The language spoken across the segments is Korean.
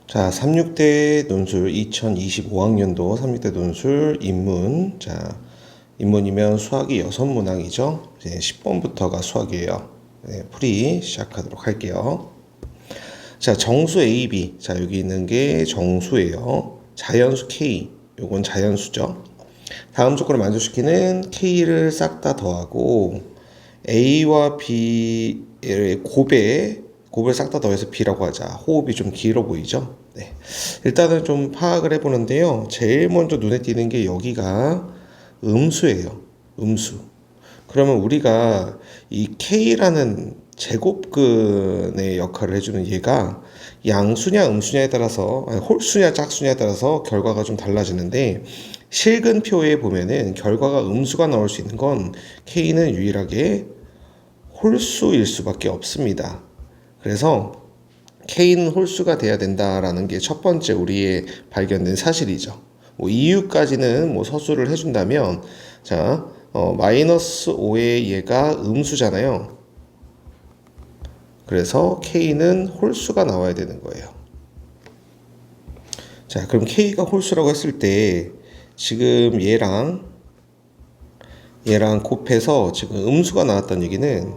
자, 36대 논술 2025학년도 36대 논술 인문. 자, 인문이면 수학이 6문항이죠. 이제 10번부터가 수학이에요. 네, 풀이 시작하도록 할게요. 자, 정수 A, B. 자, 여기 있는 게 정수예요. 자연수 K. 요건 자연수죠. 다음 조건을 만족시키는 K를 싹 다 더하고 A와 B의 곱을 싹 다 더해서 B라고 하자. 호흡이 좀 길어 보이죠? 네. 일단은 좀 파악을 해보는데요. 제일 먼저 눈에 띄는 게 여기가 음수예요. 음수. 그러면 우리가 이 K라는 제곱근의 역할을 해주는 얘가 양수냐 음수냐에 따라서, 아니, 홀수냐 짝수냐에 따라서 결과가 좀 달라지는데, 실근표에 보면은 결과가 음수가 나올 수 있는 건 K는 유일하게 홀수일 수밖에 없습니다. 그래서 K는 홀수가 돼야 된다라는 게 첫 번째 우리의 발견된 사실이죠. 이유까지는 서술을 해준다면, 자, 마이너스 5의 얘가 음수잖아요. 그래서 K는 홀수가 나와야 되는 거예요. 자, 그럼 K가 홀수라고 했을 때 지금 얘랑 곱해서 지금 음수가 나왔다는 얘기는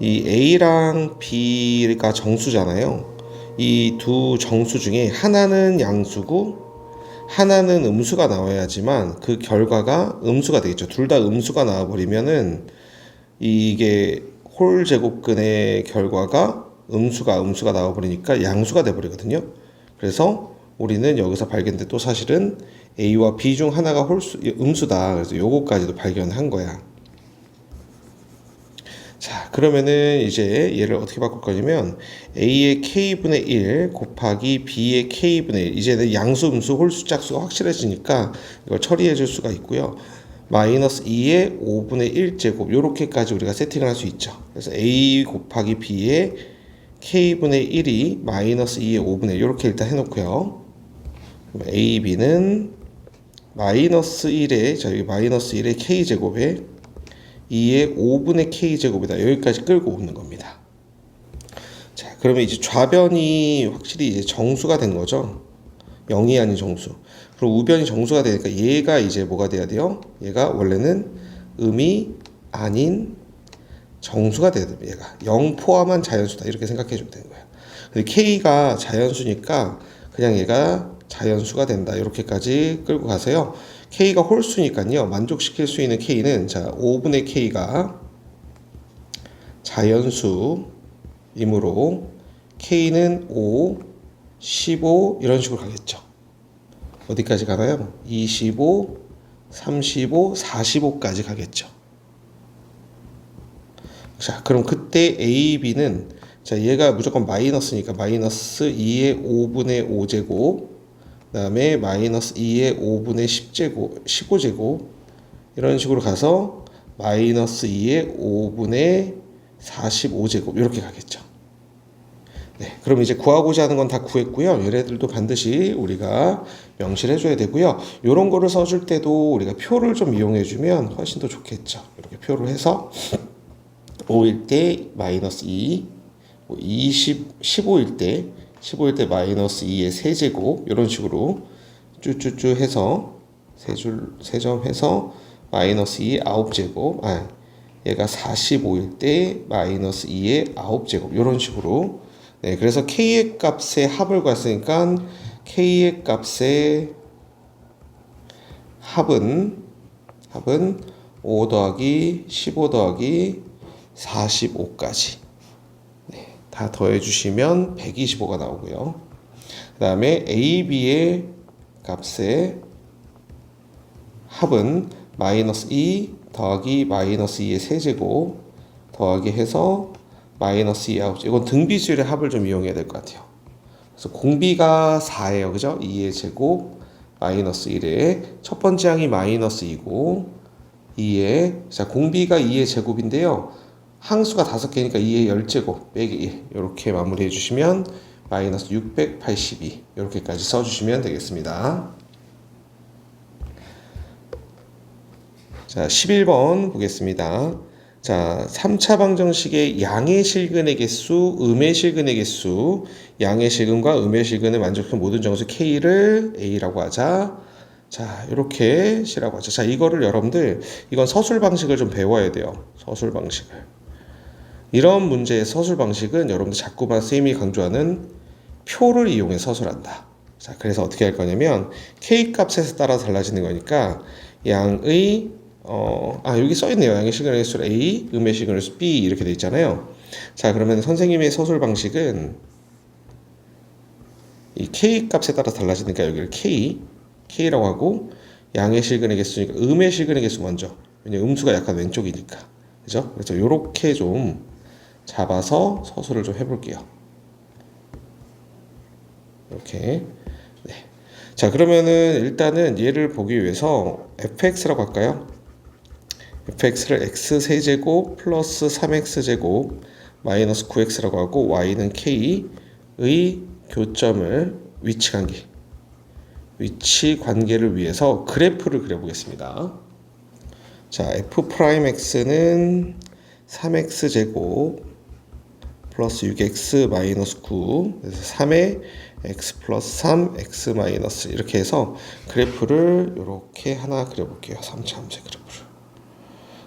이 A랑 B가 정수잖아요. 이 두 정수 중에 하나는 양수고 하나는 음수가 나와야지만 그 결과가 음수가 되겠죠. 둘 다 음수가 나와버리면은 이게 홀 제곱근의 결과가 음수가 나와버리니까 양수가 돼버리거든요. 그래서 우리는 여기서 발견된 또 사실은 A와 B 중 하나가 음수다. 그래서 요거까지도 발견한 거야. 자, 그러면은 이제 얘를 어떻게 바꿀 거냐면 A의 K분의 1 곱하기 B의 K분의 1. 이제는 양수, 음수, 홀수, 짝수가 확실해지니까 이걸 처리해 줄 수가 있고요. 마이너스 2의 5분의 1제곱 요렇게까지 우리가 세팅을 할 수 있죠. 그래서 A 곱하기 B의 K분의 1이 마이너스 2의 5분의 1 요렇게 일단 해놓고요. A, B는 마이너스 1의 자 여기 마이너스 1의 K제곱에 2의 5분의 K제곱이다. 여기까지 끌고 오는 겁니다. 자, 그러면 이제 좌변이 확실히 이제 정수가 된 거죠. 0이 아닌 정수. 그럼 우변이 정수가 되니까 얘가 이제 뭐가 돼야 돼요? 얘가 원래는 음이 아닌 정수가 돼야 됩니다. 얘가 0 포함한 자연수다. 이렇게 생각해 주면 되는 거예요. 근데 K가 자연수니까 그냥 얘가 자연수가 된다. 이렇게까지 끌고 가세요. K가 홀수니까요. 만족시킬 수 있는 K는 자 5분의 K가 자연수이므로 K는 5, 15 이런 식으로 가겠죠. 어디까지 가나요? 25, 35, 45까지 가겠죠. 자, 그럼 그때 A, B는 자 얘가 무조건 마이너스니까 마이너스 2의 5분의 5제곱 그 다음에 마이너스 2의 5분의 10제곱 15제곱 이런 식으로 가서 마이너스 2의 5분의 45제곱 이렇게 가겠죠. 네, 그럼 이제 구하고자 하는 건 다 구했고요. 얘네들도 반드시 우리가 명시를 해줘야 되고요. 이런 거를 써줄 때도 우리가 표를 좀 이용해주면 훨씬 더 좋겠죠. 이렇게 표를 해서 5일 때 마이너스 2, 15일 때 마이너스 2의 세제곱 이런 식으로 쭈쭈쭈 해서 세 점 해서 마이너스 2의 9제곱 얘가 45일 때 마이너스 2의 9제곱 이런 식으로 네, 그래서 K의 값의 합을 구했으니까 K의 값의 합은 5 더하기 15 더하기 45까지 네, 다 더해주시면 125가 나오고요. 그 다음에 A, B의 값의 합은 마이너스 2 더하기 마이너스 2의 세제곱 더하기 해서 마이너스 2의 9제곱 이건 등비수열의 합을 좀 이용해야 될 것 같아요. 그래서 공비가 4예요. 그죠? 2의 제곱 마이너스 1의 첫 번째 항이 마이너스 2고 2의 자 공비가 2의 제곱인데요. 항수가 5개니까 2의 10제곱 빼기 1 이렇게 마무리해 주시면 마이너스 682 이렇게까지 써주시면 되겠습니다. 자 11번 보겠습니다. 자, 3차 방정식의 양의 실근의 개수, 음의 실근의 개수, 양의 실근과 음의 실근을 만족한 모든 정수 K를 A라고 하자. 자, 이렇게 C라고 하자. 자, 이거를 여러분들, 이건 서술 방식을 좀 배워야 돼요. 서술 방식을. 이런 문제의 서술 방식은 여러분들 자꾸만 선생님이 강조하는 표를 이용해 서술한다. 자, 그래서 어떻게 할 거냐면 K 값에 따라 달라지는 거니까 양의 여기 써있네요. 양의 실근의 개수 A, 음의 실근의 개수 B 이렇게 돼 있잖아요. 자, 그러면 선생님의 서술 방식은 이 K 값에 따라 달라지니까 여기를 K라고 하고 양의 실근의 개수니까 음의 실근의 개수 먼저. 왜냐면 음수가 약간 왼쪽이니까. 그죠? 그래서 요렇게 좀 잡아서 서술을 좀 해볼게요. 이렇게. 네. 자, 그러면은 일단은 얘를 보기 위해서 fx라고 할까요? fx를 x세제곱 플러스 3x제곱 마이너스 9x라고 하고 y는 k의 교점을 위치 관계를 위해서 그래프를 그려보겠습니다. 자, f'x는 3x제곱 플러스 6x 마이너스 9 그래서 3에 x 플러스 3 x 마이너스 이렇게 해서 그래프를 이렇게 하나 그려볼게요. 3차 함수의 그래프를.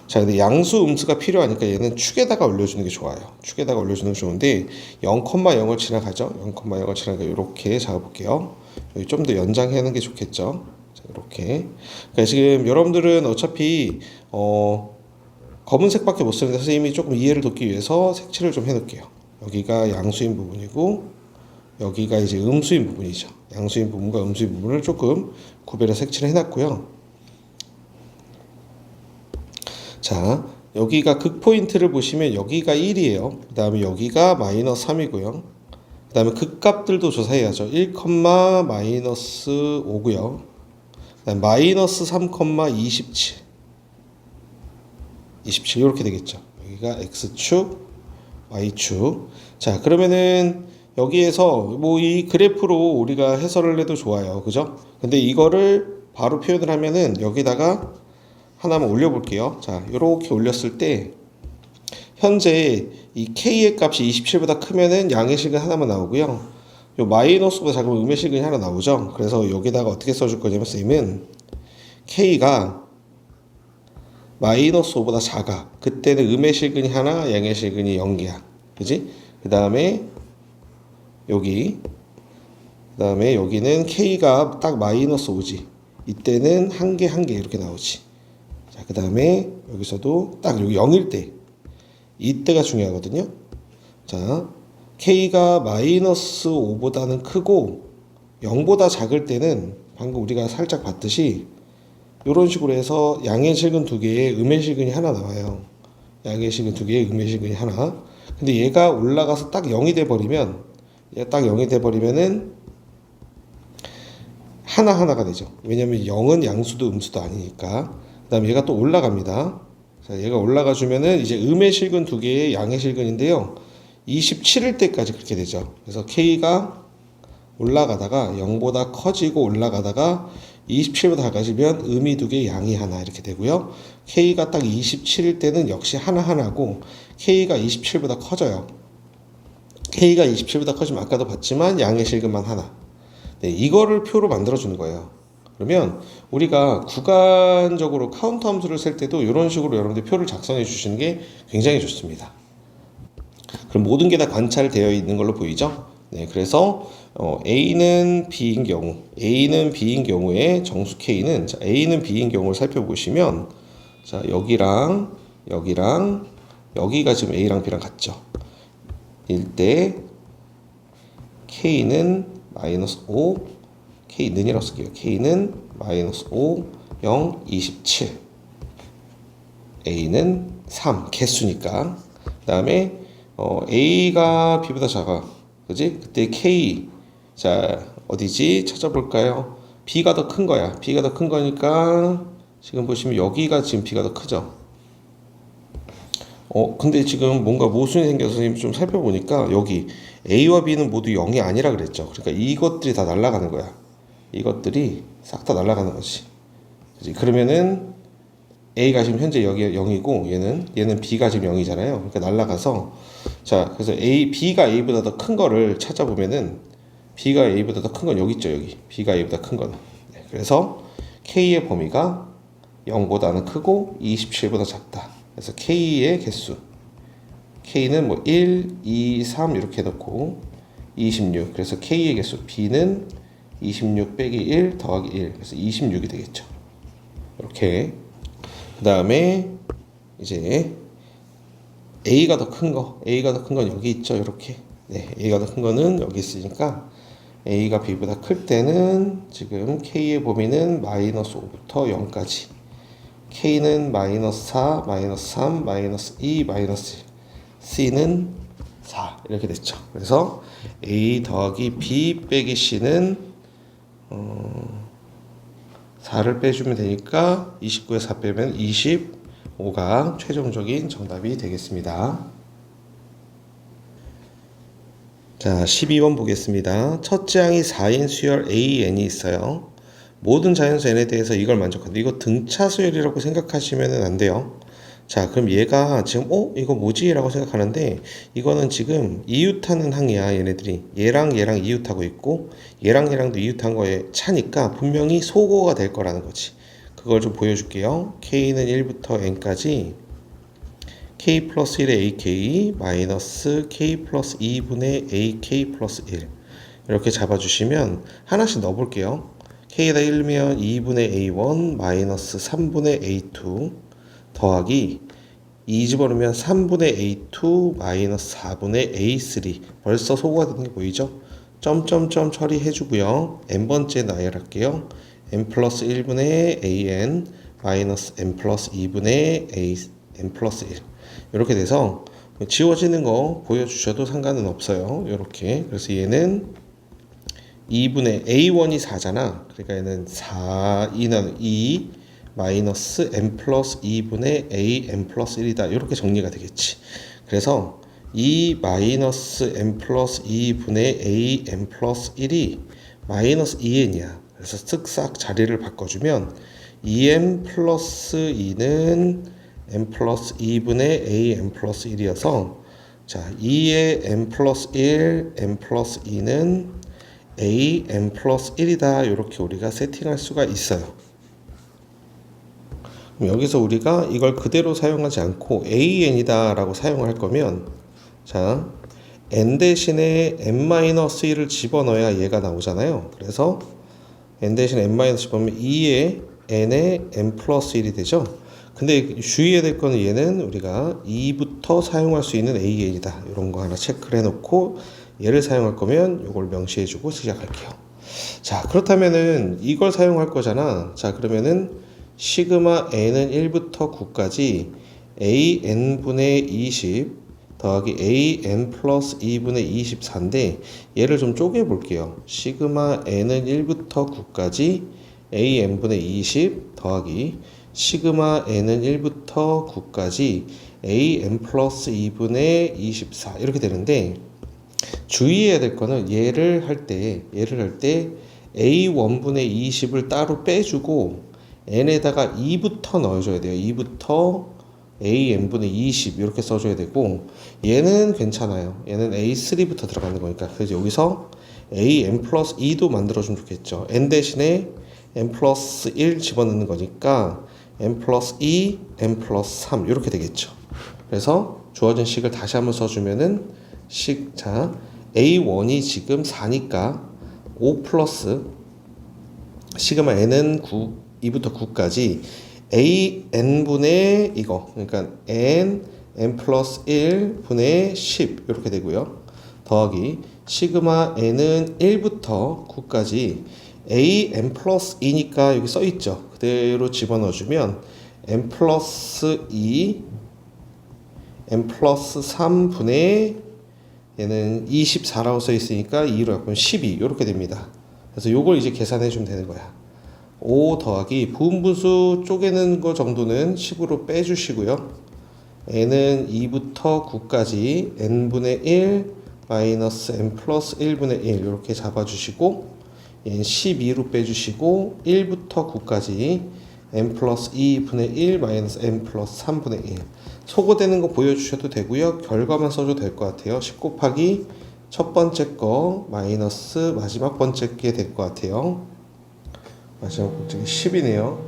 자, 근데 양수 음수가 필요하니까 얘는 축에다가 올려주는 게 좋아요. 축에다가 올려주는 게 좋은데 0,0을 지나가죠. 0,0을 지나가 이렇게 잡아볼게요. 여기 좀 더 연장하는 게 좋겠죠. 자, 이렇게. 그러니까 지금 여러분들은 어차피 검은색밖에 못 쓰는데 선생님이 조금 이해를 돕기 위해서 색칠을 좀 해놓을게요. 여기가 양수인 부분이고 여기가 이제 음수인 부분이죠. 양수인 부분과 음수인 부분을 조금 구별해서 색칠을 해놨고요. 자, 여기가 극포인트를 보시면 여기가 1이에요. 그 다음에 여기가 마이너스 3이고요. 그 다음에 극값들도 조사해야죠. 1, 마이너스 5고요. 그 다음에 마이너스 3, 27 이렇게 되겠죠. 여기가 X축, Y축. 자, 그러면은 여기에서 뭐 이 그래프로 우리가 해설을 해도 좋아요. 그죠? 근데 이거를 바로 표현을 하면은 여기다가 하나만 올려볼게요. 자, 이렇게 올렸을 때 현재 이 K의 값이 27보다 크면은 양의 실근 하나만 나오고요. 요 마이너스보다 작으면 음의 실근이 하나 나오죠. 그래서 여기다가 어떻게 써줄 거냐면 쌤은 K가 마이너스 5보다 작아. 그때는 음의 실근이 하나, 양의 실근이 0개야. 그지? 그 다음에 여기는 K가 딱 마이너스 5지. 이때는 한 개 이렇게 나오지. 자, 그 다음에 여기서도 딱 여기 0일 때. 이때가 중요하거든요. 자, K가 마이너스 5보다는 크고 0보다 작을 때는 방금 우리가 살짝 봤듯이 이런 식으로 해서 양의 실근 2개에 음의 실근이 하나 나와요. 양의 실근 2개에 음의 실근이 하나. 근데 얘가 올라가서 딱 0이 돼버리면 은 하나가 되죠. 왜냐면 0은 양수도 음수도 아니니까. 그 다음에 얘가 또 올라갑니다. 자, 얘가 올라가 주면은 이제 음의 실근 2개에 양의 실근인데요. 27일 때까지 그렇게 되죠. 그래서 K가 올라가다가 0보다 커지고 올라가다가 27보다 작아지면 음이 2개, 양이 하나 이렇게 되고요. K가 딱 27일 때는 역시 하나고 K가 27보다 커져요. K가 27보다 커지면 아까도 봤지만 양의 실근만 하나. 네, 이거를 표로 만들어주는 거예요. 그러면 우리가 구간적으로 카운트 함수를 셀 때도 이런 식으로 여러분들 표를 작성해 주시는 게 굉장히 좋습니다. 그럼 모든 게 다 관찰되어 있는 걸로 보이죠? 네, 그래서 A는 B인 경우에 정수 K는 자, A는 B인 경우를 살펴보시면 자, 여기랑 여기가 지금 A랑 B랑 같죠? 일때 K는 마이너스 5 K는이라고 쓸게요. K는 마이너스 5 0 27 A는 3 개수니까 그 다음에 A가 B보다 작아 그지? 그때 K 자 어디지? 찾아볼까요? B가 더 큰 거야. B가 더 큰 거니까 지금 보시면 여기가 지금 B가 더 크죠? 근데 지금 뭔가 모순이 생겨서 좀 살펴보니까 여기 A와 B는 모두 0이 아니라 그랬죠. 그러니까 이것들이 다 날아가는 거야. 이것들이 싹 다 날아가는 거지. 그치? 그러면은 A가 지금 현재 여기 0이고 얘는 B가 지금 0이잖아요. 그러니까 날라가서 자, 그래서 B가 A보다 더 큰 거를 찾아보면은 B가 A보다 더 큰 건 여기 있죠, 여기. B가 A보다 큰 거는. 네, 그래서 K의 범위가 0보다는 크고 27보다 작다. 그래서 K의 개수. K는 뭐 1, 2, 3 이렇게 넣고 26. 그래서 K의 개수 B는 26 빼기 1 더하기 1. 그래서 26이 되겠죠. 이렇게. 그 다음에 이제 A가 더 큰 거, A가 더 큰 건 여기 있죠, 이렇게. 네, A가 더 큰 거는 여기 있으니까 A가 B보다 클 때는 지금 K의 범위는 마이너스 5부터 0까지. K는 마이너스 4, 마이너스 3, 마이너스 2, 마이너스 1. C는 4 이렇게 됐죠. 그래서 A 더하기 B 빼기 C는 4를 빼주면 되니까 29에 4 빼면 25가 최종적인 정답이 되겠습니다. 자, 12번 보겠습니다. 첫째 항이 4인 수열 AN이 있어요. 모든 자연수 N에 대해서 이걸 만족한다. 이거 등차 수열이라고 생각하시면 안 돼요. 자, 그럼 얘가 지금 이거 뭐지? 라고 생각하는데 이거는 지금 이웃하는 항이야. 얘네들이 얘랑 이웃하고 있고 얘랑도 이웃한 거에 차니까 분명히 소거가 될 거라는 거지. 그걸 좀 보여줄게요. K는 1부터 N까지 K 플러스 1의 AK 마이너스 K 플러스 2분의 AK 플러스 1 이렇게 잡아주시면 하나씩 넣어볼게요. K에다 1면 2분의 A1 마이너스 3분의 A2 더하기 2 집어넣으면 3분의 A2 마이너스 4분의 A3 벌써 소거가 되는 게 보이죠? 점점점 처리해주고요. n번째 나열할게요. n 플러스 1분의 AN 마이너스 n 플러스 2분의 n 플러스 1 이렇게 돼서 지워지는 거 보여주셔도 상관은 없어요. 이렇게. 그래서 얘는 2분의 A1이 4잖아. 그러니까 얘는 4, 2는 2 마이너스 n 플러스 2분의 a n 플러스 1이다. 이렇게 정리가 되겠지. 그래서 2 마이너스 n 플러스 2분의 a n 플러스 1이 마이너스 2n이야. 그래서 쓱싹 자리를 바꿔주면 2n 플러스 2는 n 플러스 2분의 a n 플러스 1이어서 자 2의 n 플러스 1, n 플러스 2는 a n 플러스 1이다. 이렇게 우리가 세팅할 수가 있어요. 그럼 여기서 우리가 이걸 그대로 사용하지 않고 an이다 라고 사용을 할 거면 자 n 대신에 n-1을 집어넣어야 얘가 나오잖아요. 그래서 n 대신에 n- 집어넣으면 2의 n에 n 플러스 1이 되죠. 근데 주의해야 될 거는 얘는 우리가 2부터 사용할 수 있는 an이다. 이런 거 하나 체크를 해놓고 얘를 사용할 거면 이걸 명시해주고 시작할게요. 자 그렇다면은 이걸 사용할 거잖아. 자 그러면은 시그마 n은 1부터 9까지 an분의 20 더하기 an 플러스 2분의 24인데 얘를 좀 쪼개 볼게요. 시그마 n은 1부터 9까지 an분의 20 더하기 시그마 n은 1부터 9까지 an 플러스 2분의 24 이렇게 되는데 주의해야 될 거는 얘를 할 때 a1분의 20을 따로 빼주고 n에다가 2부터 넣어줘야 돼요. 2부터 an분의 20 이렇게 써줘야 되고 얘는 괜찮아요. 얘는 a3부터 들어가는 거니까 그래서 여기서 an 플러스 2도 만들어주면 좋겠죠. n 대신에 n 플러스 1 집어넣는 거니까 n 플러스 2, n 플러스 3 이렇게 되겠죠. 그래서 주어진 식을 다시 한번 써주면은 자 a1이 지금 4니까 5 플러스 시그마 n은 2부터 9까지 an분의 이거 그러니까 n 플러스 1 분의 10 이렇게 되고요. 더하기 시그마 n은 1부터 9까지 an 플러스 2니까 여기 써있죠. 그대로 집어넣어주면 n 플러스 2 n 플러스 3 분의 얘는 24라고 써있으니까 2로 바꾸면 12 이렇게 됩니다. 그래서 요걸 이제 계산해주면 되는 거야. 5 더하기 부분분수 쪼개는 거 정도는 10으로 빼주시고요. n은 2부터 9까지 n분의 1 마이너스 n 플러스 1분의 1 이렇게 잡아주시고 얘는 12로 빼주시고 1부터 9까지 n 플러스 2분의 1 마이너스 n 플러스 3분의 1 소거되는 거 보여주셔도 되고요. 결과만 써도 될 것 같아요. 10 곱하기 첫 번째 거 마이너스 마지막 번째 게 될 것 같아요. 마지막 번째 게 10이네요.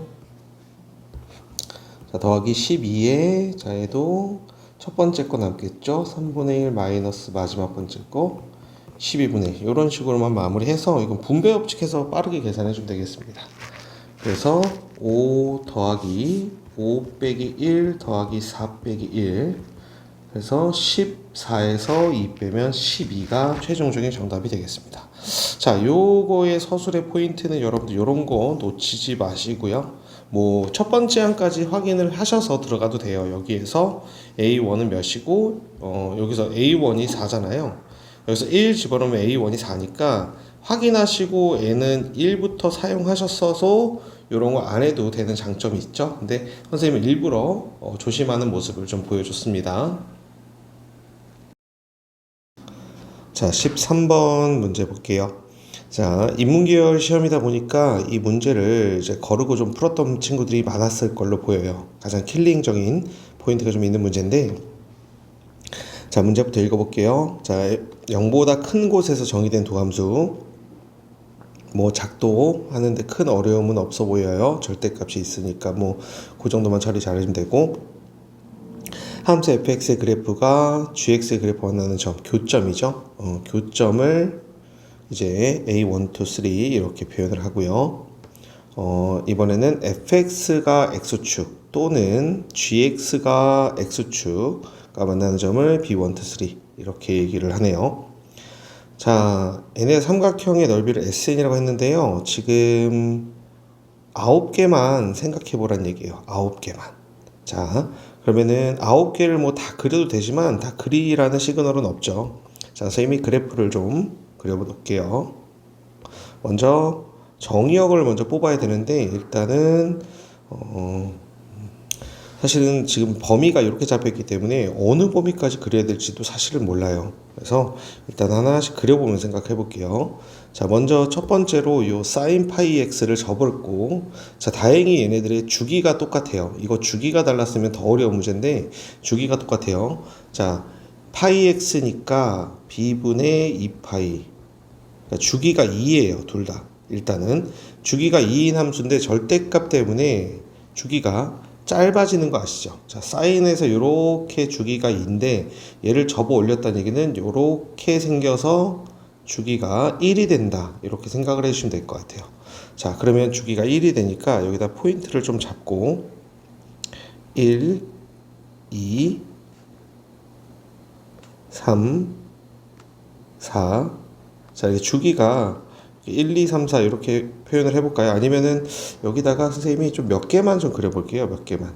자, 더하기 12에 자 얘도 첫 번째 거 남겠죠. 3분의 1 마이너스 마지막 번째 거 12분의 1 이런 식으로만 마무리해서 이건 분배 법칙해서 빠르게 계산해 주면 되겠습니다. 그래서 5 더하기 5 빼기 1 더하기 4 빼기 1 그래서 14에서 2 빼면 12가 최종적인 정답이 되겠습니다. 자, 요거의 서술의 포인트는 여러분들 요런 거 놓치지 마시고요. 뭐 첫 번째 항까지 확인을 하셔서 들어가도 돼요. 여기에서 A1은 몇이고 여기서 A1이 4잖아요. 여기서 1 집어넣으면 A1이 4니까 확인하시고 N은 1부터 사용하셨어서 이런 거 안 해도 되는 장점이 있죠. 근데 선생님은 일부러 조심하는 모습을 좀 보여줬습니다. 자, 13번 문제 볼게요. 자, 인문계열 시험이다 보니까 이 문제를 이제 거르고 좀 풀었던 친구들이 많았을 걸로 보여요. 가장 킬링적인 포인트가 좀 있는 문제인데, 자, 문제부터 읽어볼게요. 자, 0보다 큰 곳에서 정의된 도함수. 뭐 작도 하는데 큰 어려움은 없어 보여요. 절대값이 있으니까 뭐 그 정도만 처리 잘해주면 되고, 함수 fx의 그래프가 gx의 그래프와 만나는 점, 교점이죠. 교점을 이제 a1, 2, 3 이렇게 표현을 하고요. 이번에는 fx가 x축 또는 gx가 x축과 만나는 점을 b1, 2, 3 이렇게 얘기를 하네요. 자, n의 삼각형의 넓이를 SN이라고 했는데요. 지금 9개만 생각해 보란 얘기예요. 9개만. 자, 그러면은 9개를 뭐 다 그려도 되지만 다 그리라는 시그널은 없죠. 자, 선생님이 그래프를 좀 그려볼게요. 먼저 정의역을 먼저 뽑아야 되는데 일단은 사실은 지금 범위가 이렇게 잡혀있기 때문에 어느 범위까지 그려야 될지도 사실은 몰라요. 그래서 일단 하나씩 그려보면 생각해 볼게요. 자, 먼저 첫 번째로 요 sin 파이 x를 접을고, 자, 다행히 얘네들의 주기가 똑같아요. 이거 주기가 달랐으면 더 어려운 문제인데 주기가 똑같아요. 자, 파이 x니까 b분의 2파이. 그러니까 주기가 2예요, 둘 다. 일단은 주기가 2인 함수인데 절대값 때문에 주기가 짧아지는 거 아시죠? 자, 사인에서 이렇게 주기가 2인데 얘를 접어 올렸다는 얘기는 이렇게 생겨서 주기가 1이 된다. 이렇게 생각을 해주시면 될 것 같아요. 자, 그러면 주기가 1이 되니까 여기다 포인트를 좀 잡고 1, 2, 3, 4. 자, 이게 주기가 1, 2, 3, 4 이렇게 표현을 해볼까요? 아니면은 여기다가 선생님이 좀 몇 개만 좀 그려볼게요. 몇 개만.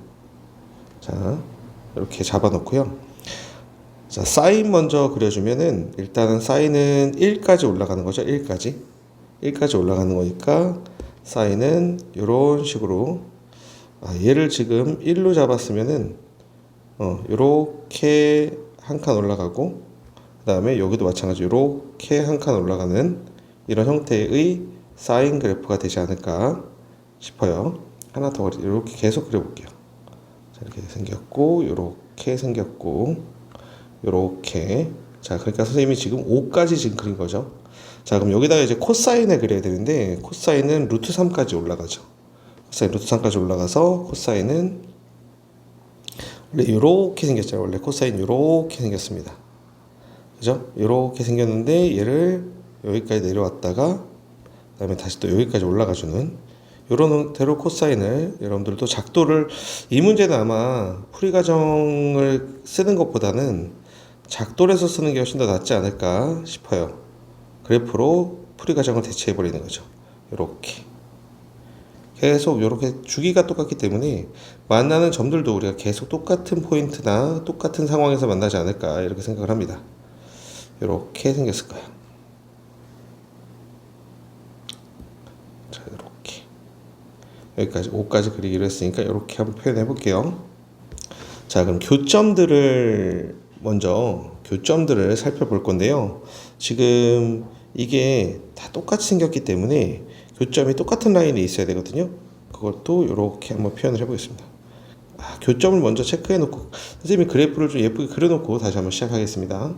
자, 이렇게 잡아놓고요. 자, 사인 먼저 그려주면은 일단은 사인은 1까지 올라가는 거죠. 1까지 올라가는 거니까 사인은 이런 식으로 얘를 지금 1로 잡았으면은 이렇게 한 칸 올라가고 그 다음에 여기도 마찬가지로 이렇게 한 칸 올라가는 이런 형태의 사인 그래프가 되지 않을까 싶어요. 하나 더 이렇게 계속 그려볼게요. 자, 이렇게 생겼고 이렇게 생겼고 이렇게. 자, 그러니까 선생님이 지금 5까지 지금 그린 거죠. 자, 그럼 여기다가 이제 코사인을 그려야 되는데 코사인은 루트 3까지 올라가죠. 코사인 루트 3까지 올라가서 코사인은 원래 이렇게 생겼잖아요. 원래 코사인 이렇게 생겼습니다. 그죠? 이렇게 생겼는데 얘를 여기까지 내려왔다가 그다음에 다시 또 여기까지 올라가주는 이런 대로 코사인을 여러분들도 작도를 이 문제는 아마 풀이 과정을 쓰는 것보다는 작도에서 쓰는 게 훨씬 더 낫지 않을까 싶어요. 그래프로 풀이 과정을 대체해 버리는 거죠. 이렇게 계속 이렇게 주기가 똑같기 때문에 만나는 점들도 우리가 계속 똑같은 포인트나 똑같은 상황에서 만나지 않을까 이렇게 생각을 합니다. 이렇게 생겼을 거예요. 자, 이렇게 여기까지 5까지 그리기로 했으니까 이렇게 한번 표현해 볼게요. 자, 그럼 교점들을 살펴볼 건데요. 지금 이게 다 똑같이 생겼기 때문에 교점이 똑같은 라인에 있어야 되거든요. 그것도 이렇게 한번 표현을 해보겠습니다. 교점을 먼저 체크해 놓고 선생님이 그래프를 좀 예쁘게 그려놓고 다시 한번 시작하겠습니다.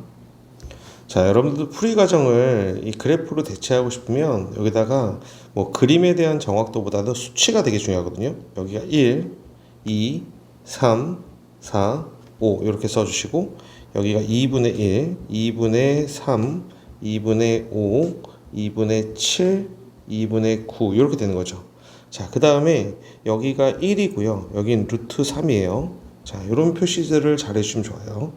자, 여러분들도 풀이 과정을 이 그래프로 대체하고 싶으면 여기다가 뭐 그림에 대한 정확도보다도 수치가 되게 중요하거든요. 여기가 1, 2, 3, 4, 5 이렇게 써주시고 여기가 2분의 1, 2분의 3, 2분의 5, 2분의 7, 2분의 9 이렇게 되는 거죠. 자, 그 다음에 여기가 1이고요. 여긴 루트 3이에요. 자, 이런 표시들을 잘 해주시면 좋아요.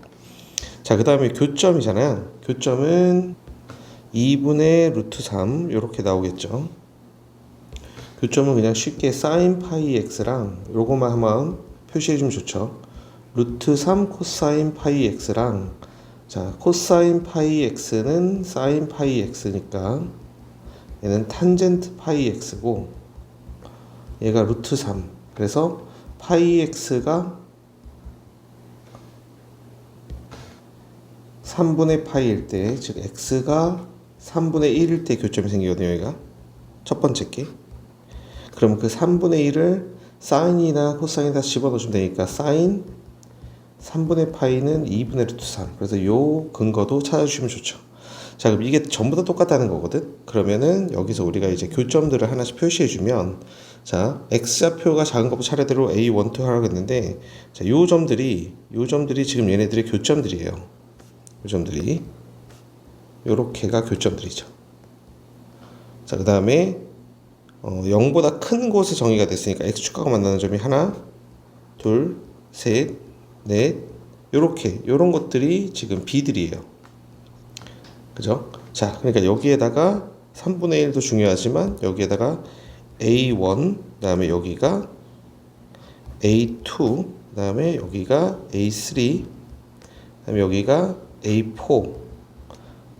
자, 그 다음에 교점이잖아요. 교점은 2분의 루트 3 이렇게 나오겠죠. 교점은 그냥 쉽게 사인 파이 x랑 요거만 한번 표시해주면 좋죠. 루트 3 코사인 파이 x랑 자, 코사인 파이 x는 사인 파이 x니까 얘는 탄젠트 파이 x고 얘가 루트 3 그래서 파이 x가 3분의 파이일 때, 즉 x가 3분의 1일 때 교점이 생기거든요. 여기가 첫 번째 게. 그럼 그 3분의 1을 사인이나 코사인에다 집어넣으시면 되니까 사인 3분의 파이는 2분의 루트 3. 그래서 요 근거도 찾아주시면 좋죠. 자, 그럼 이게 전부 다 똑같다는 거거든. 그러면은 여기서 우리가 이제 교점들을 하나씩 표시해주면 자, x좌표가 작은 것부터 차례대로 A, 1, 2 하라고 했는데 자, 요 점들이 지금 얘네들의 교점들이에요. 요 점들이 요렇게가 교점들이죠. 자, 그 다음에 0보다 큰 곳에 정의가 됐으니까 x축과가 만나는 점이 하나, 둘, 셋, 넷 요렇게 요런 것들이 지금 b들이에요. 그죠? 자, 그러니까 여기에다가 3분의 1도 중요하지만 여기에다가 A1 그다음에 여기가 A2 그다음에 여기가 A3 그다음에 여기가 A4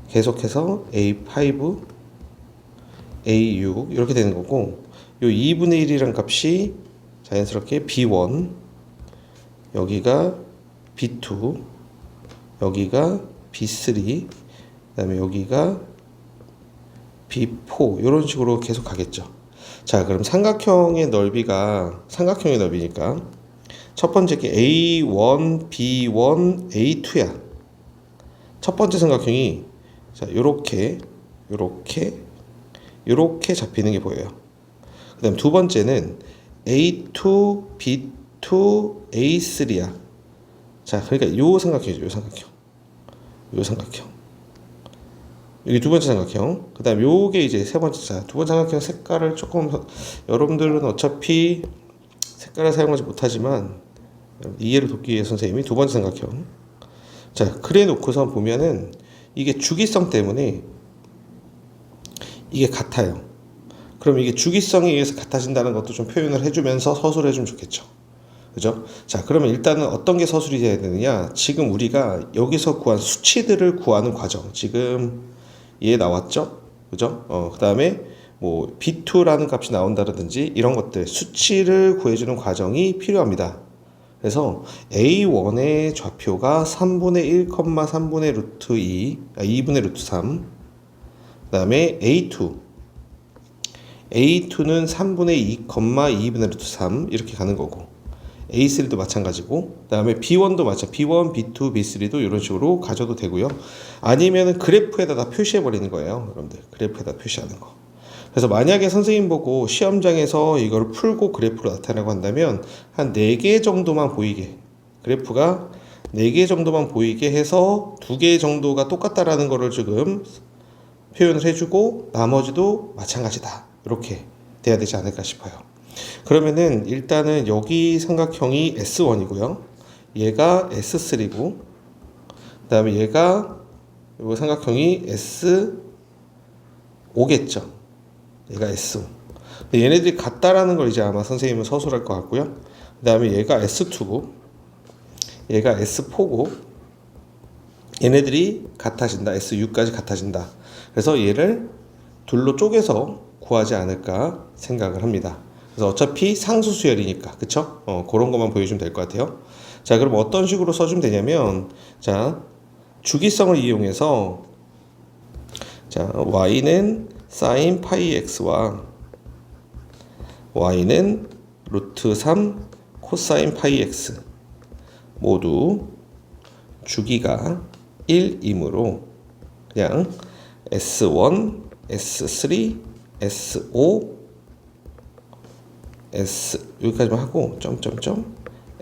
계속해서 A5 A6 이렇게 되는 거고 요 2분의 1이란 값이 자연스럽게 B1 여기가 B2 여기가 B3 그 다음에 여기가 B4 이런 식으로 계속 가겠죠. 자, 그럼 삼각형의 넓이니까 첫 번째 게 A1, B1, A2야. 첫 번째 삼각형이 자, 요렇게 잡히는 게 보여요. 그 다음 두 번째는 A2, B2, A3야. 자, 그러니까 요 삼각형이죠. 요 삼각형. 여기 두 번째 삼각형. 그 다음 요게 이제 세 번째. 자, 두 번째 삼각형 색깔을 조금 여러분들은 어차피 색깔을 사용하지 못하지만 이해를 돕기 위해 선생님이 두 번째 삼각형. 자, 그래 놓고서 보면은 이게 주기성 때문에 이게 같아요. 그럼 이게 주기성에 의해서 같아진다는 것도 좀 표현을 해주면서 서술을 해주면 좋겠죠. 그죠? 자, 그러면 일단은 어떤 게 서술이 돼야 되느냐? 지금 우리가 여기서 구한 수치들을 구하는 과정. 지금 얘 나왔죠? 그죠? 그 다음에 뭐 B2라는 값이 나온다든지 이런 것들 수치를 구해주는 과정이 필요합니다. 그래서 A1의 좌표가 3분의 1, 3분의 루트 2, 2분의 루트 3. 그 다음에 A2는 3분의 2, 2분의 루트 3 이렇게 가는 거고 A3도 마찬가지고 그 다음에 B1도 B1, B2, B3도 이런 식으로 가져도 되고요. 아니면 그래프에다 다 표시해 버리는 거예요. 여러분들 그래프에다 표시하는 거. 그래서 만약에 선생님 보고 시험장에서 이걸 풀고 그래프로 나타내고 한다면 한 4개 정도만 보이게 그래프가 4개 정도만 보이게 해서 2개 정도가 똑같다라는 거를 지금 표현을 해주고 나머지도 마찬가지다 이렇게 돼야 되지 않을까 싶어요. 그러면은 일단은 여기 삼각형이 S1이고요. 얘가 S3고 그 다음에 얘가 이 삼각형이 S5겠죠. 얘가 S5. 얘네들이 같다라는 걸 이제 아마 선생님은 서술할 것 같고요. 그 다음에 얘가 S2고 얘가 S4고 얘네들이 같아진다. S6까지 같아진다. 그래서 얘를 둘로 쪼개서 구하지 않을까 생각을 합니다. 그래서 어차피 상수수열이니까 그쵸? 그런 것만 보여주면 될 것 같아요. 자, 그럼 어떤 식으로 써주면 되냐면 자, 주기성을 이용해서 자, y는 sin 파이 x와 y는 루트 3 코사인 파이 x 모두 주기가 1이므로 그냥 S1, S3, S5, S 여기까지만 하고 점점점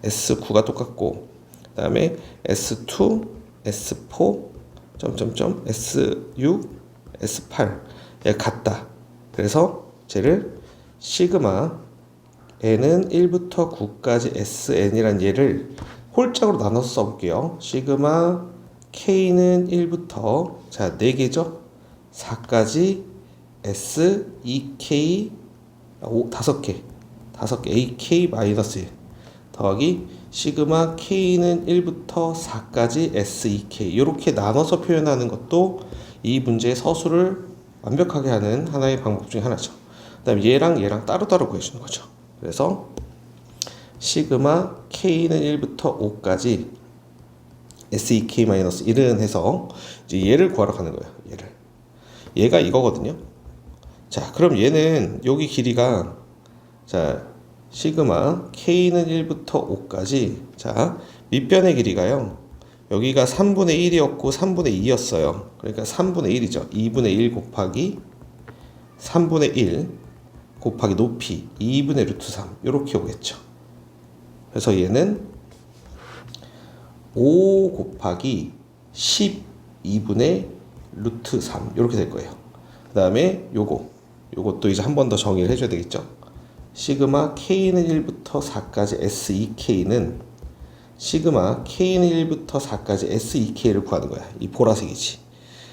S9가 똑같고 그 다음에 S2, S4 점점점 S6, S8 얘가 같다. 그래서 쟤를 시그마 n은 1부터 9까지 sn이란 얘를 홀짝으로 나눠서 써볼게요. 시그마 k는 1부터 자 4개죠? 4까지 s 2k 5개 ak 마이너스 1 더하기 시그마 k는 1부터 4까지 s2k 이렇게 나눠서 표현하는 것도 이 문제의 서술을 완벽하게 하는 하나의 방법 중에 하나죠. 그 다음에 얘랑 따로따로 구해주는 거죠. 그래서 시그마 k는 1부터 5까지 SEK-1은 해서 이제 얘를 구하러 가는 거예요. 얘가 이거거든요. 자, 그럼 얘는 여기 길이가 자 시그마 k는 1부터 5까지 자 밑변의 길이가요. 여기가 3분의 1이었고 3분의 2였어요. 그러니까 3분의 1이죠. 2분의 1 곱하기 3분의 1 곱하기 높이 2분의 루트 3 이렇게 오겠죠. 그래서 얘는 5 곱하기 12분의 루트 3 이렇게 될 거예요. 그 다음에 요것도 이제 한 번 더 정의를 해줘야 되겠죠. 시그마 k는 1부터 4까지 S2k는 시그마 k는 1부터 4까지 S2k를 구하는 거야. 이 보라색이지.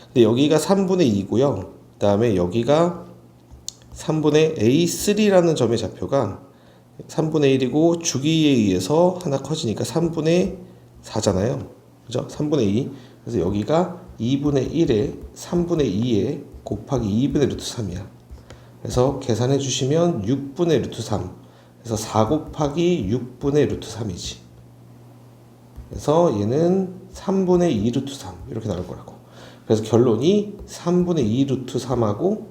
근데 여기가 3분의 2고요. 그 다음에 여기가 3분의 A3라는 점의 좌표가 3분의 1이고 주기에 의해서 하나 커지니까 3분의 4잖아요. 그죠? 3분의 2. 그래서 여기가 2분의 1에 3분의 2에 곱하기 2분의 루트 3이야. 그래서 계산해 주시면 6분의 루트 3. 그래서 4 곱하기 6분의 루트 3이지. 그래서 얘는 3분의 2 루트 3 이렇게 나올 거라고. 그래서 결론이 3분의 2 루트 3하고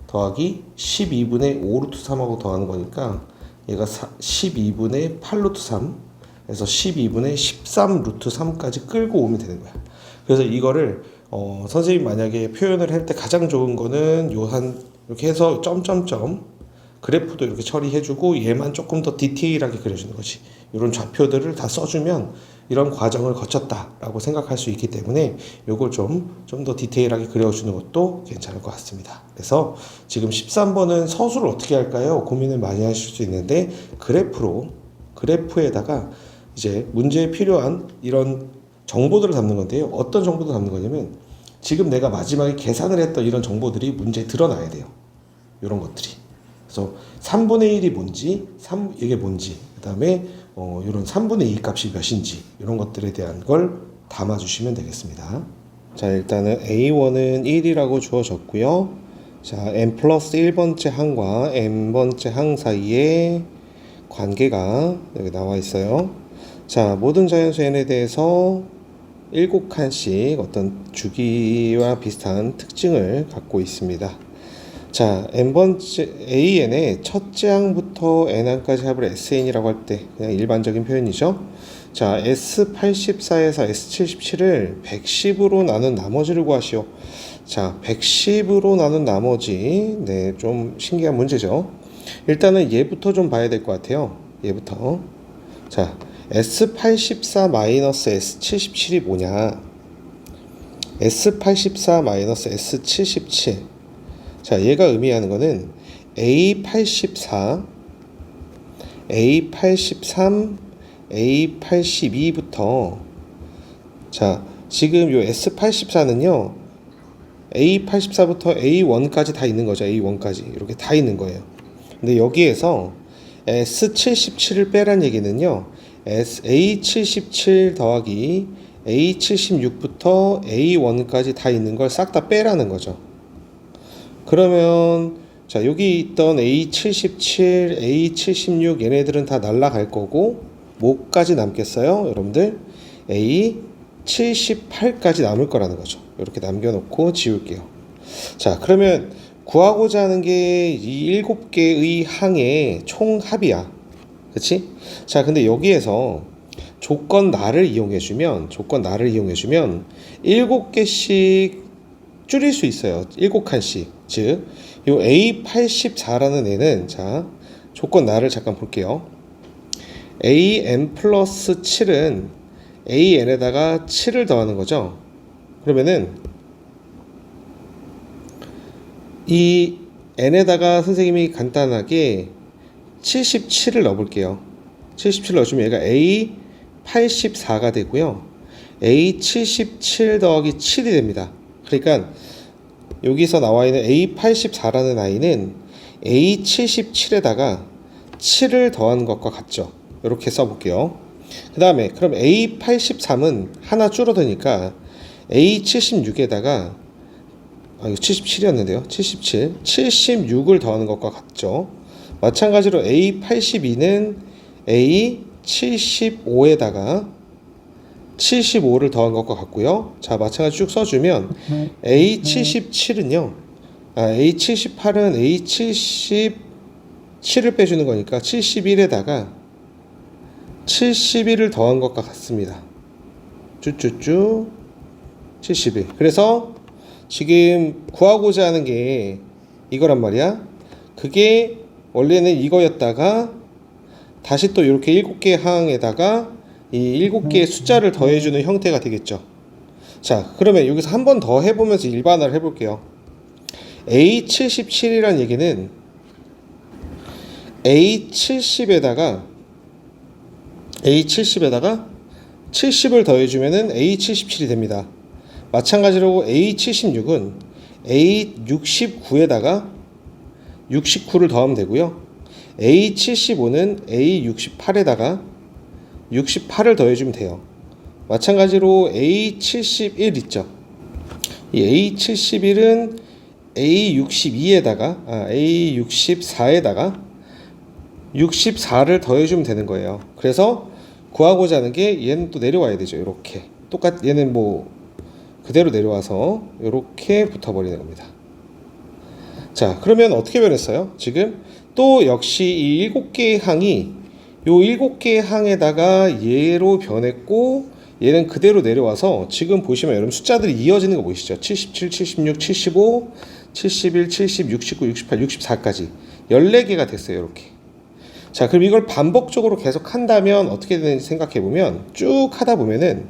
더하기 12분의 5 루트 3하고 더하는 거니까 얘가 12분의 8 루트 3 그래서 12분의 13 루트 3까지 끌고 오면 되는 거야. 그래서 이거를 선생님 만약에 표현을 할 때 가장 좋은 거는 요한 이렇게 해서 점점점 그래프도 이렇게 처리해주고 얘만 조금 더 디테일하게 그려주는 거지. 이런 좌표들을 다 써주면 이런 과정을 거쳤다라고 생각할 수 있기 때문에 요걸 좀 더 디테일하게 그려주는 것도 괜찮을 것 같습니다. 그래서 지금 13번은 서술을 어떻게 할까요? 고민을 많이 하실 수 있는데 그래프에다가 이제 문제에 필요한 이런 정보들을 담는 건데요. 어떤 정보도 담는 거냐면 지금 내가 마지막에 계산을 했던 이런 정보들이 문제에 드러나야 돼요. 이런 것들이. 그래서 3분의 1이 뭔지, 이게 뭔지, 그 다음에 이런 3분의 2 값이 몇인지 이런 것들에 대한 걸 담아주시면 되겠습니다. 자, 일단은 A1은 1이라고 주어졌고요. 자, n 플러스 1번째 항과 n번째 항 사이에 관계가 여기 나와 있어요. 자, 모든 자연수 n에 대해서 7칸씩 어떤 주기와 비슷한 특징을 갖고 있습니다. 자, n번째 AN의 첫째 항부터 n항까지 합을 SN이라고 할 때 그냥 일반적인 표현이죠. 자, S84에서 S77을 110으로 나눈 나머지를 구하시오. 자, 110으로 나눈 나머지 네, 좀 신기한 문제죠. 일단은 얘부터 좀 봐야 될 것 같아요. 얘부터. 자, S84 마이너스 S77이 뭐냐? S84 마이너스 S77. 자, 얘가 의미하는 거는 A84, A83, A82부터 자, 지금 요 S84는요. A84부터 A1까지 다 있는 거죠. A1까지. 이렇게 다 있는 거예요. 근데 여기에서 S77을 빼란 얘기는요. A77 더하기 A76부터 A1까지 다 있는 걸 싹 다 빼라는 거죠. 그러면 자, 여기 있던 A77, A76 얘네들은 다 날라갈 거고 뭐까지 남겠어요? 여러분들 A78까지 남을 거라는 거죠. 이렇게 남겨놓고 지울게요. 자, 그러면 구하고자 하는 게 이 7개의 항의 총합이야. 그치? 자, 근데 여기에서 조건 나를 이용해주면 7개씩 줄일 수 있어요. 7칸씩. 즉, 요 A84라는 애는, 자, 조건 나를 잠깐 볼게요. AN 플러스 7은 AN에다가 7을 더하는 거죠. 그러면은, 이 N에다가 선생님이 간단하게 77을 넣어볼게요. 77 넣어주면 얘가 A84가 되고요. A77 더하기 7이 됩니다. 그러니까 여기서 나와 있는 A84라는 아이는 A77에다가 7을 더한 것과 같죠. 이렇게 써볼게요. 그 다음에 그럼 A83은 하나 줄어드니까 A76에다가 이거 77이었는데요. 76을 더하는 것과 같죠. 마찬가지로 A82는 A75에다가 75를 더한 것과 같고요. 자, 마찬가지 쭉 써주면 A78은 A77을 빼주는 거니까 71에다가 71을 더한 것과 같습니다. 쭈쭈쭈 71. 그래서 지금 구하고자 하는 게 이거란 말이야. 그게 원래는 이거였다가 다시 또 이렇게 7개 항에다가 이 7개의 숫자를 더해주는 형태가 되겠죠. 자, 그러면 여기서 한 번 더 해보면서 일반화를 해볼게요. A77이란 얘기는 A70에다가 70을 더해주면은 A77이 됩니다. 마찬가지로 A76은 A69에다가 69를 더하면 되고요. A75는 A68에다가 68을 더해주면 돼요. 마찬가지로 A71 있죠. 이 A71은 A64에다가 64를 더해주면 되는 거예요. 그래서 구하고자 하는 게 얘는 또 내려와야 되죠. 이렇게 얘는 뭐 그대로 내려와서 이렇게 붙어버리는 겁니다. 자, 그러면 어떻게 변했어요? 지금 또 역시 이 7개의 항이 요 7개의 항에다가 얘로 변했고 얘는 그대로 내려와서 지금 보시면 여러분 숫자들이 이어지는 거 보이시죠? 77, 76, 75, 71, 70, 69, 68, 64까지 14개가 됐어요. 이렇게. 자, 그럼 이걸 반복적으로 계속 한다면 어떻게 되는지 생각해 보면 쭉 하다 보면은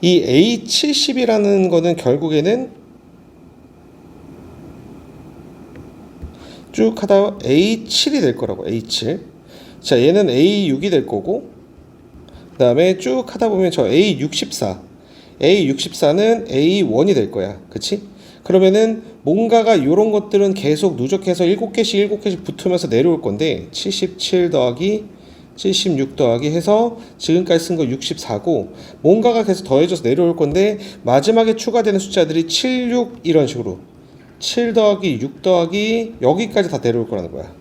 이 A70이라는 거는 결국에는 쭉 하다 A7이 될 거라고. A7. 자, 얘는 A6이 될 거고 그 다음에 쭉 하다 보면 저 A64는 A1이 될 거야. 그치? 그러면은 뭔가가 요런 것들은 계속 누적해서 7개씩 붙으면서 내려올 건데 77 더하기 76 더하기 해서 지금까지 쓴 거 64고 뭔가가 계속 더해져서 내려올 건데 마지막에 추가되는 숫자들이 7, 6 이런 식으로 7 더하기 6 더하기 여기까지 다 내려올 거라는 거야.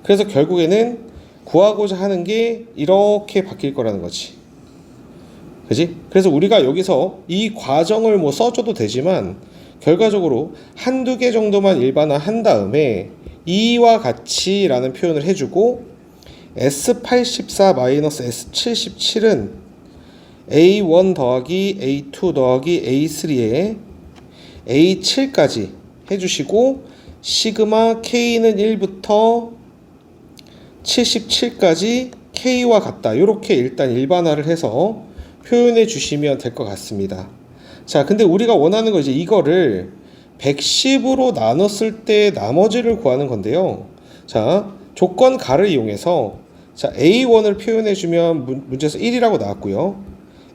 그래서 결국에는 구하고자 하는 게 이렇게 바뀔 거라는 거지. 그지? 그래서 우리가 여기서 이 과정을 뭐 써줘도 되지만 결과적으로 한두 개 정도만 일반화 한 다음에 이와 같이 라는 표현을 해주고 S84-S77은 A1 더하기 A2 더하기 A3에 A7까지 해주시고 시그마 K는 1부터 77까지 K와 같다. 이렇게 일단 일반화를 해서 표현해 주시면 될 것 같습니다. 자, 근데 우리가 원하는 거 이제 이거를 110으로 나눴을 때 나머지를 구하는 건데요. 자, 조건 가를 이용해서 자, A1을 표현해 주면 문제에서 1이라고 나왔고요.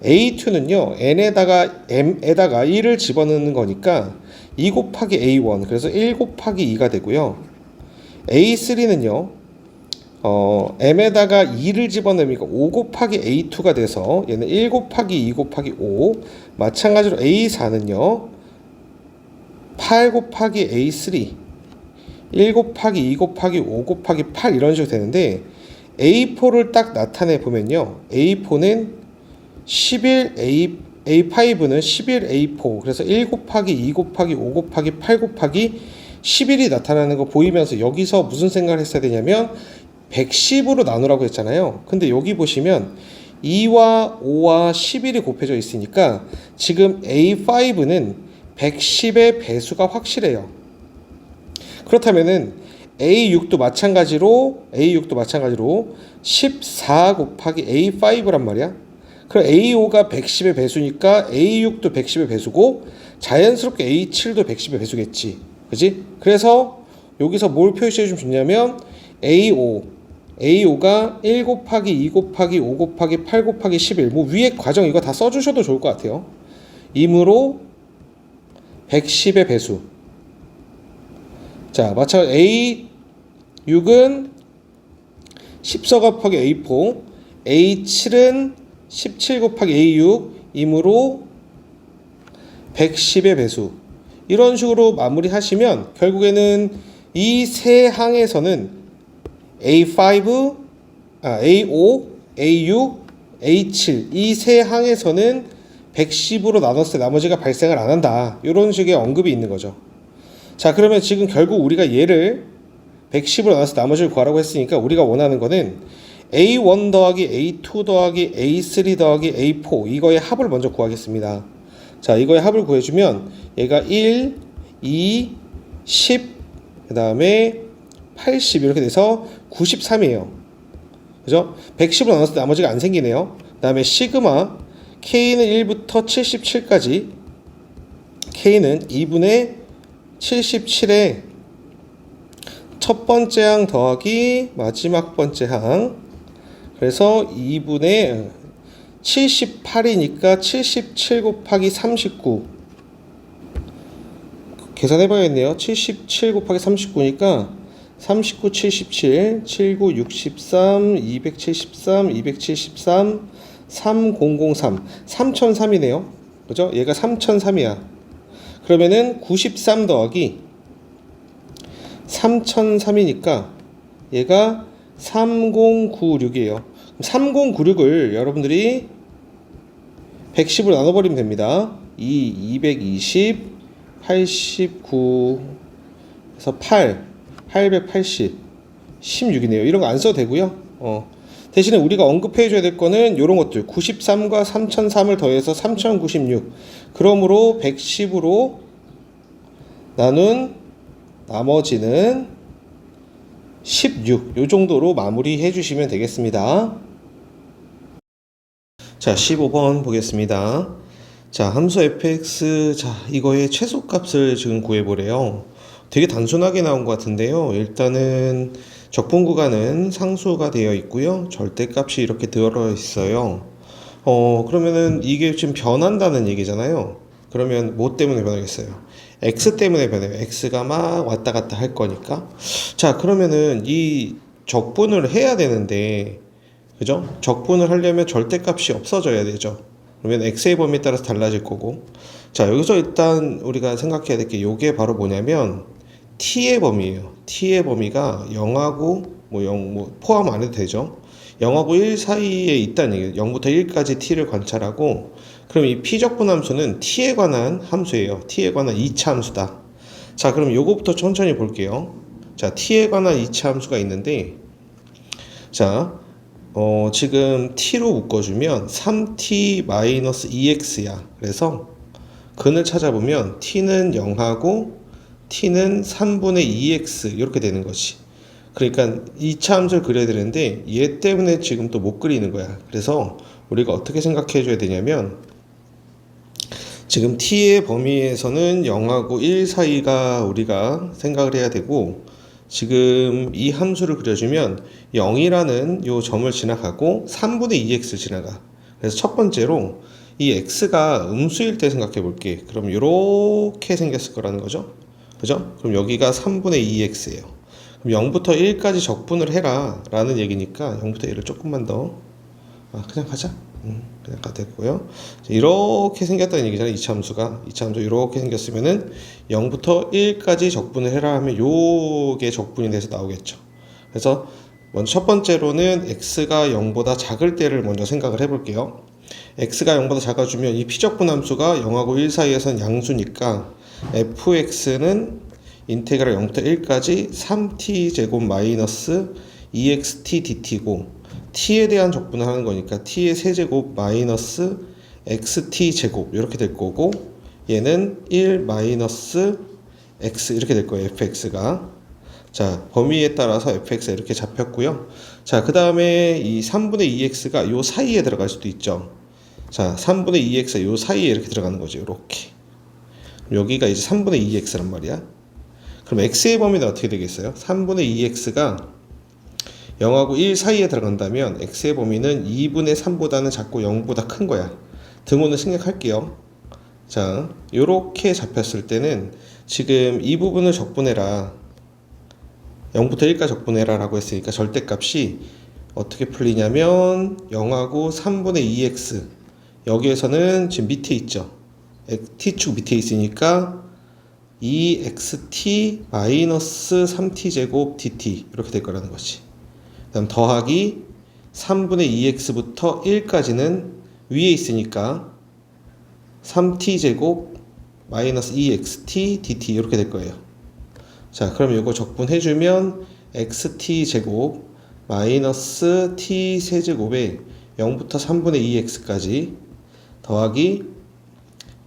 A2는요. N에다가 M에다가 1을 집어넣는 거니까 2 곱하기 A1 그래서 1 곱하기 2가 되고요. A3는요. M에다가 2를 집어넣으니까 5 곱하기 A2가 돼서 얘는 1 곱하기 2 곱하기 5 마찬가지로 A4는요 8 곱하기 A3 1 곱하기 2 곱하기 5 곱하기 8 이런 식으로 되는데 A4를 딱 나타내 보면요 A4는 11 A5는 11 A4 그래서 1 곱하기 2 곱하기 5 곱하기 8 곱하기 11이 나타나는 거 보이면서 여기서 무슨 생각을 했어야 되냐면 110으로 나누라고 했잖아요. 근데 여기 보시면 2와 5와 11이 곱해져 있으니까 지금 A5는 110의 배수가 확실해요. 그렇다면은 A6도 마찬가지로 14 곱하기 A5란 말이야. 그럼 A5가 110의 배수니까 A6도 110의 배수고 자연스럽게 A7도 110의 배수겠지. 그지? 그래서 여기서 뭘 표시해 주면 좋냐면 A5가 1 곱하기 2 곱하기 5 곱하기 8 곱하기 11 뭐 위에 과정 이거 다 써주셔도 좋을 것 같아요. 이므로 110의 배수. 자, 마찬가지로 A6은 14 곱하기 A4, A7은 17 곱하기 A6 이므로 110의 배수. 이런 식으로 마무리하시면 결국에는 이 세 항에서는 A5, A5, A6, A7 이 세 항에서는 110으로 나눴을 때 나머지가 발생을 안 한다. 이런 식의 언급이 있는 거죠. 자, 그러면 지금 결국 우리가 얘를 110으로 나눠서 나머지를 구하라고 했으니까 우리가 원하는 거는 A1 더하기 A2 더하기 A3 더하기 A4 이거의 합을 먼저 구하겠습니다. 자, 이거의 합을 구해주면 얘가 1, 2, 10, 그 다음에 80 이렇게 돼서 93이에요. 그죠? 110으로 나눴을 때 나머지가 안 생기네요. 그 다음에 시그마 K는 1부터 77까지 K는 2분의 77에 첫 번째 항 더하기 마지막 번째 항 그래서 2분의 78이니까 77 곱하기 39 계산해봐야겠네요. 77 곱하기 39니까 39, 77, 79, 63, 273, 273, 3003 3003이네요. 그죠? 얘가 3003이야. 그러면은 93 더하기 3003이니까 얘가 3096이에요. 3096을 여러분들이 110으로 나눠버리면 됩니다. 220, 89, 그래서 880, 16이네요. 이런 거 안 써도 되고요. 대신에 우리가 언급해 줘야 될 거는 이런 것들 93과 3003을 더해서 3096 그러므로 110으로 나눈 나머지는 16 요 정도로 마무리해 주시면 되겠습니다. 자, 15번 보겠습니다. 자, 함수 fx 자 이거의 최소값을 지금 구해보래요. 되게 단순하게 나온 것 같은데요. 일단은 적분 구간은 상수가 되어 있고요. 절대값이 이렇게 들어 있어요. 그러면은 이게 지금 변한다는 얘기잖아요. 그러면 뭐 때문에 변하겠어요? x 때문에 변해요. x가 막 왔다 갔다 할 거니까. 자, 그러면은 이 적분을 해야 되는데, 그죠? 적분을 하려면 절대값이 없어져야 되죠. 그러면 x의 범위에 따라서 달라질 거고. 자, 여기서 일단 우리가 생각해야 될 게 요게 바로 뭐냐면 t의 범위예요. t의 범위가 0하고 뭐 0 뭐 포함 안 해도 되죠. 0하고 1 사이에 있다는 얘기예요. 0부터 1까지 t를 관찰하고 그럼 이 p적분 함수는 t에 관한 함수예요. t에 관한 2차 함수다. 자, 그럼 요거부터 천천히 볼게요. 자, t에 관한 2차 함수가 있는데 자, 지금 t로 묶어주면 3t-2x야. 그래서 근을 찾아보면 t는 0하고 t는 3분의 2x 이렇게 되는 거지. 그러니까 2차 함수를 그려야 되는데 얘 때문에 지금 또 못 그리는 거야. 그래서 우리가 어떻게 생각해 줘야 되냐면 지금 t의 범위에서는 0하고 1 사이가 우리가 생각을 해야 되고 지금 이 함수를 그려주면 0이라는 요 점을 지나가고 3분의 2x 지나가. 그래서 첫 번째로 이 x가 음수일 때 생각해 볼게. 그럼 이렇게 생겼을 거라는 거죠. 그죠? 그럼 여기가 3분의 2x예요. 그럼 0부터 1까지 적분을 해라 라는 얘기니까 0부터 1을 조금만 더 그냥 가자. 그냥 가도 되고요. 이렇게 생겼다는 얘기잖아요. 이차 함수가. 이차 함수 이렇게 생겼으면은 0부터 1까지 적분을 해라 하면 요게 적분이 돼서 나오겠죠. 그래서 먼저 첫 번째로는 x가 0보다 작을 때를 먼저 생각을 해볼게요. x가 0보다 작아주면 이 p적분 함수가 0하고 1 사이에서는 양수니까 fx는 인테그랄 0부터 1까지 3t제곱 마이너스 2xt dt고 t에 대한 적분을 하는 거니까 t의 세제곱 마이너스 xt제곱 이렇게 될 거고 얘는 1 마이너스 x 이렇게 될 거예요. fx가. 자, 범위에 따라서 fx가 이렇게 잡혔고요. 자, 그 다음에 이 3분의 2x가 요 사이에 들어갈 수도 있죠. 자, 3분의 2x가 요 사이에 이렇게 들어가는 거죠. 이렇게. 여기가 이제 3분의 2x란 말이야. 그럼 x의 범위는 어떻게 되겠어요? 3분의 2x가 0하고 1 사이에 들어간다면 x의 범위는 2분의 3보다는 작고 0보다 큰 거야. 등호는 생략할게요. 자, 요렇게 잡혔을 때는 지금 이 부분을 적분해라. 0부터 1까지 적분해라 라고 했으니까 절대값이 어떻게 풀리냐면 0하고 3분의 2x 여기에서는 지금 밑에 있죠. t축 밑에 있으니까 2xt 마이너스 3t제곱 dt 이렇게 될 거라는 거지. 그 다음 더하기 3분의 2x부터 1까지는 위에 있으니까 3t제곱 마이너스 2xt dt 이렇게 될 거예요. 자, 그럼 이거 적분해주면 xt제곱 마이너스 t 세제곱에 0부터 3분의 2x까지 더하기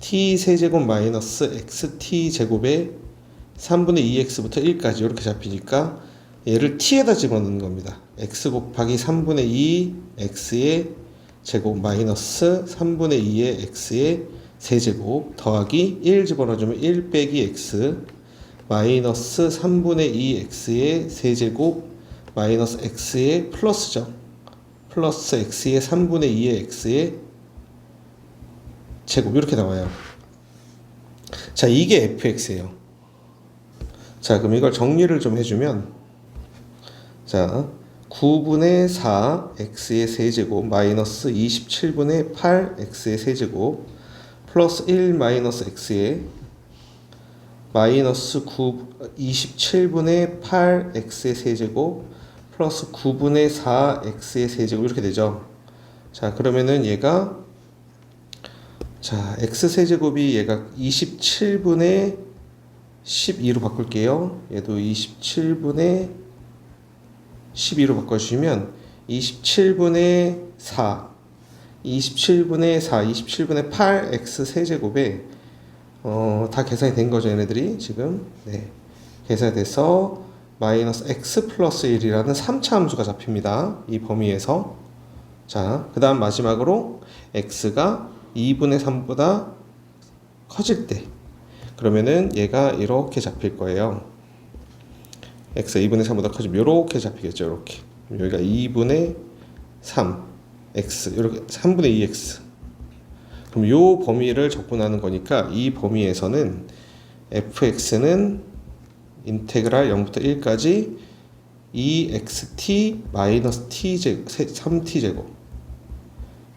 t 세제곱 마이너스 xt제곱에 3분의 2x부터 1까지 이렇게 잡히니까 얘를 t에다 집어넣는 겁니다. x 곱하기 3분의 2 x의 제곱 마이너스 3분의 2의 x의 세제곱 더하기 1 집어넣어주면 1 빼기 x 마이너스 3분의 2 x의 세제곱 마이너스 x의 플러스죠. 플러스 x의 3분의 2의 x의 제곱 이렇게 나와요. 자, 이게 fx예요. 자, 그럼 이걸 정리를 좀 해주면 자, 9분의 4 x의 세제곱 마이너스 27분의 8 x의 세제곱 플러스 1 마이너스 x의 마이너스 27분의 8 x의 세제곱 플러스 9분의 4 x의 세제곱 이렇게 되죠. 자, 그러면은 얘가 자, x 세제곱이 얘가 27분의 12로 바꿀게요. 얘도 27분의 12로 바꿔주시면 27분의 4 27분의 4 27분의 8 x 세제곱에 다 계산이 된 거죠. 얘네들이 지금 네, 계산이 돼서 마이너스 x 플러스 1이라는 3차 함수가 잡힙니다. 이 범위에서. 자, 그 다음 마지막으로 x가 2분의 3보다 커질 때 그러면은 얘가 이렇게 잡힐 거예요. x가 2분의 3보다 커지면 이렇게 잡히겠죠. 이렇게. 여기가 2분의 3 x 이렇게 3분의 2x 그럼 요 범위를 적분하는 거니까 이 범위에서는 fx는 인테그랄 0부터 1까지 2xt 마이너스 t제곱 3t제곱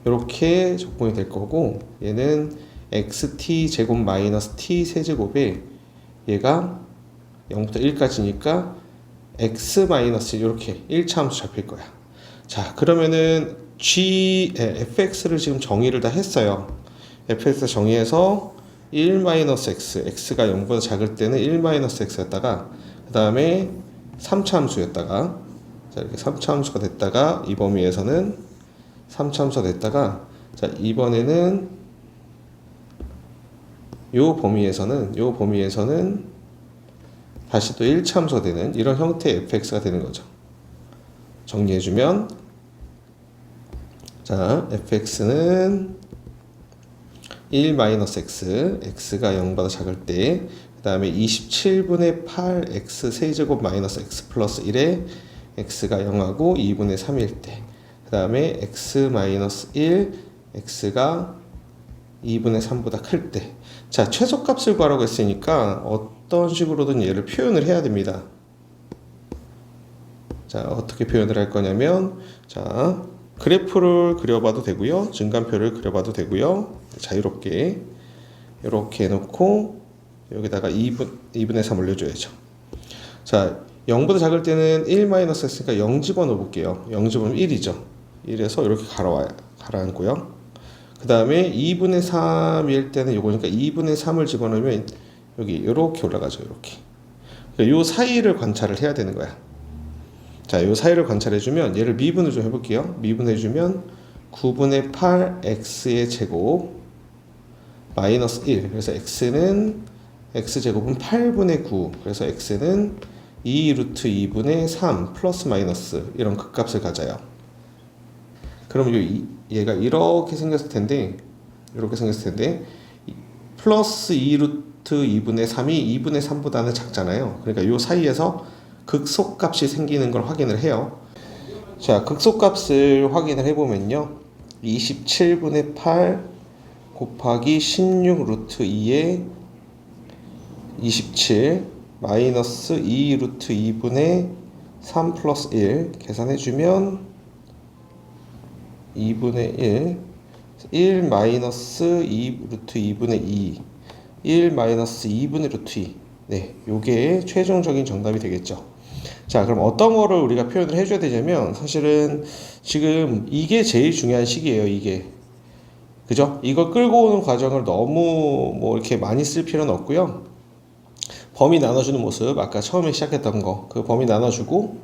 이렇게 적분이 될 거고 얘는 xt제곱 마이너스 t 세제곱에 얘가 0부터 1까지니까 x 마이너스 이렇게 1차 함수 잡힐 거야. 자, 그러면은 fx를 지금 정의를 다 했어요. fx 정의해서 1 마이너스 x, x가 0보다 작을 때는 1 마이너스 x였다가 그 다음에 3차 함수였다가 자, 이렇게 3차 함수가 됐다가 이 범위에서는 3차 함수가 됐다가 자, 이번에는 요 범위에서는 다시 또 1차 함수가 되는 이런 형태의 fx가 되는 거죠. 정리해주면 자, fx는 1-x, x가 0보다 작을 때, 그 다음에 27분의 8x 세제곱 마이너스 x 플러스 1에 x가 0하고 2분의 3일 때, 그 다음에 x 마이너스 1, x가 2분의 3보다 클 때. 자, 최소값을 구하라고 했으니까 어떤 식으로든 얘를 표현을 해야 됩니다. 자, 어떻게 표현을 할 거냐면, 자, 그래프를 그려봐도 되고요. 증간표를 그려봐도 되고요. 자유롭게 이렇게 해놓고 여기다가 2분의 3 올려줘야죠. 자, 0보다 작을 때는 1-x니까 0 집어넣어 볼게요. 0 집어넣으면 1이죠. 1에서 이렇게 가라앉고요. 그 다음에 2분의 3일 때는 요거니까 2분의 3을 집어넣으면 여기 이렇게 올라가죠. 이렇게. 요 사이를 관찰을 해야 되는 거야. 자, 요 사이를 관찰해주면 얘를 미분을 좀 해볼게요. 미분해주면 9분의 8 x의 제곱 마이너스 1. 그래서 x는 x제곱은 8분의 9. 그래서 x는 2 루트 2분의 3 플러스 마이너스 이런 극값을 가져요. 그럼 얘가 이렇게 생겼을 텐데 플러스 2 루트 2분의 3이 2분의 3보다는 작잖아요. 그러니까 요 사이에서 극소값이 생기는 걸 확인을 해요. 자, 극소값을 확인을 해보면요. 27분의 8 곱하기 16 루트 2의 27 마이너스 2 루트 2분의 3 플러스 1 계산해주면 2분의 1 마이너스 2 루트 2분의 2 1 마이너스 2분의 루트 2. 네, 요게 최종적인 정답이 되겠죠. 자, 그럼 어떤 거를 우리가 표현을 해줘야 되냐면 사실은 지금 이게 제일 중요한 식이에요. 이게 그죠? 이걸 끌고 오는 과정을 너무 뭐 이렇게 많이 쓸 필요는 없고요. 범위 나눠주는 모습, 아까 처음에 시작했던 거, 그 범위 나눠주고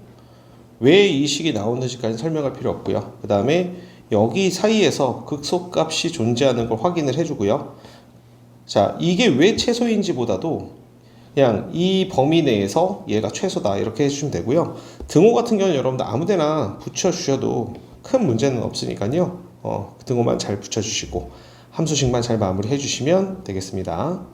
왜 이 식이 나오는지까지 설명할 필요 없고요. 그 다음에 여기 사이에서 극소값이 존재하는 걸 확인을 해주고요. 자, 이게 왜 최소인지 보다도 그냥 이 범위 내에서 얘가 최소다 이렇게 해주시면 되고요. 등호 같은 경우는 여러분들 아무데나 붙여주셔도 큰 문제는 없으니까요. 등호만 잘 붙여주시고 함수식만 잘 마무리해 주시면 되겠습니다.